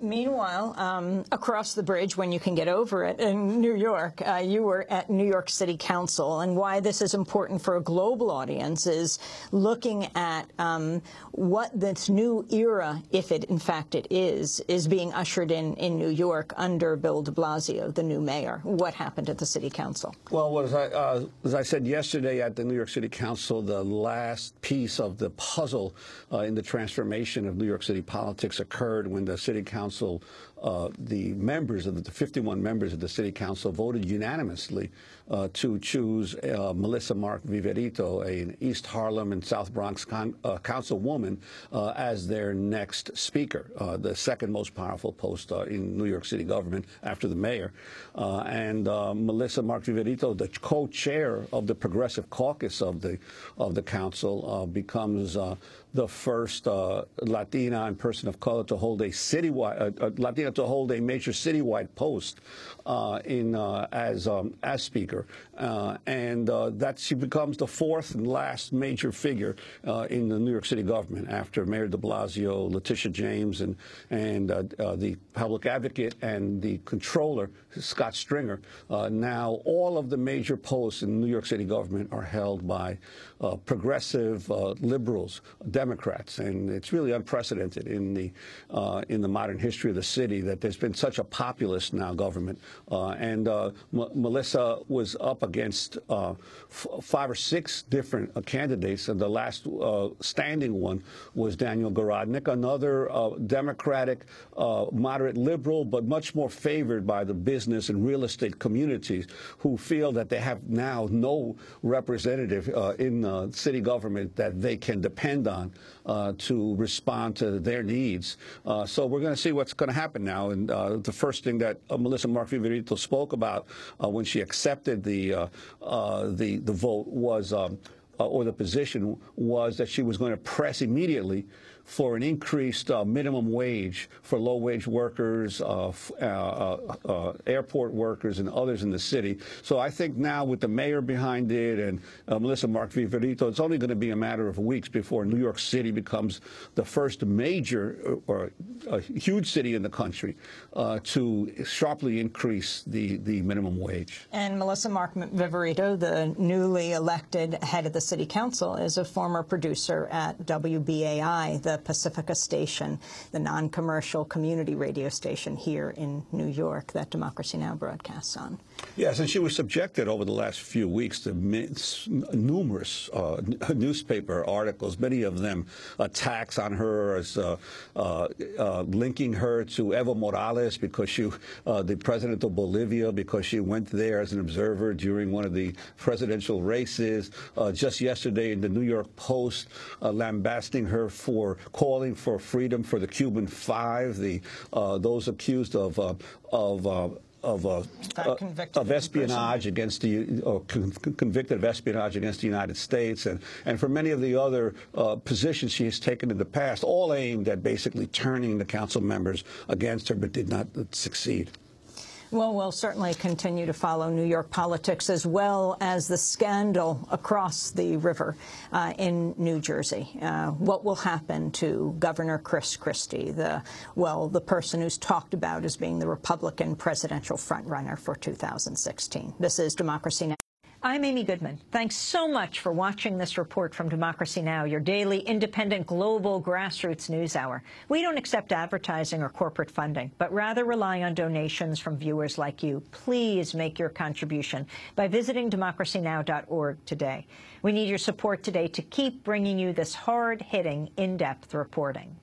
Meanwhile, across the bridge, when you can get over it, in New York, you were at New York City Council. And why this is important for a global audience is looking at what this new era, if it in fact it is being ushered in New York under Bill de Blasio, the new mayor. What happened at the City Council? Well, as I said yesterday at the New York City Council, the last piece of the puzzle in the transformation of New York City politics occurred when the City Council, the 51 members of the City Council voted unanimously to choose Melissa Mark-Viverito, an East Harlem and South Bronx councilwoman, as their next speaker, the second most powerful post in New York City government after the mayor. And Melissa Mark-Viverito, the co-chair of the Progressive Caucus of the council, becomes the first Latina and person of color to hold a Latina to hold a major citywide post as speaker, and that she becomes the fourth and last major figure in the New York City government after Mayor de Blasio, Letitia James, and the public advocate and the controller Scott Stringer. Now all of the major posts in New York City government are held by progressive liberals, Democrats, and it's really unprecedented in the modern history of the city that there's been such a populist now government. Melissa was up against 5 or 6 different candidates, and the last standing one was Daniel Garodnick, another Democratic, moderate liberal, but much more favored by the business and real estate communities, who feel that they have now no representative in city government that they can depend on to respond to their needs. So we're going to see what's going to happen now. And the first thing that Melissa Mark-Viverito spoke about when she accepted the vote was, or the position was, that she was going to press immediately for an increased minimum wage for low-wage workers, airport workers, and others in the city. So I think now with the mayor behind it and Melissa Mark-Viverito, it's only going to be a matter of weeks before New York City becomes the first major or a huge city in the country to sharply increase the minimum wage. And Melissa Mark-Viverito, the newly elected head of the City Council, is a former producer at WBAI, the Pacifica station, the non-commercial community radio station here in New York that Democracy Now! Broadcasts on. Yes, and she was subjected over the last few weeks to numerous newspaper articles, many of them attacks on her, as linking her to Evo Morales, because she, the president of Bolivia, because she went there as an observer during one of the presidential races. Just yesterday in the New York Post, lambasting her for calling for freedom for the Cuban Five, those accused of espionage against convicted of espionage against the United States, and for many of the other positions she has taken in the past, all aimed at basically turning the council members against her, but did not succeed. Well, we'll certainly continue to follow New York politics, as well as the scandal across the river in New Jersey. What will happen to Governor Chris Christie, the person who's talked about as being the Republican presidential frontrunner for 2016? This is Democracy Now! I'm Amy Goodman. Thanks so much for watching this report from Democracy Now!, your daily independent global grassroots news hour. We don't accept advertising or corporate funding, but rather rely on donations from viewers like you. Please make your contribution by visiting democracynow.org today. We need your support today to keep bringing you this hard-hitting, in-depth reporting.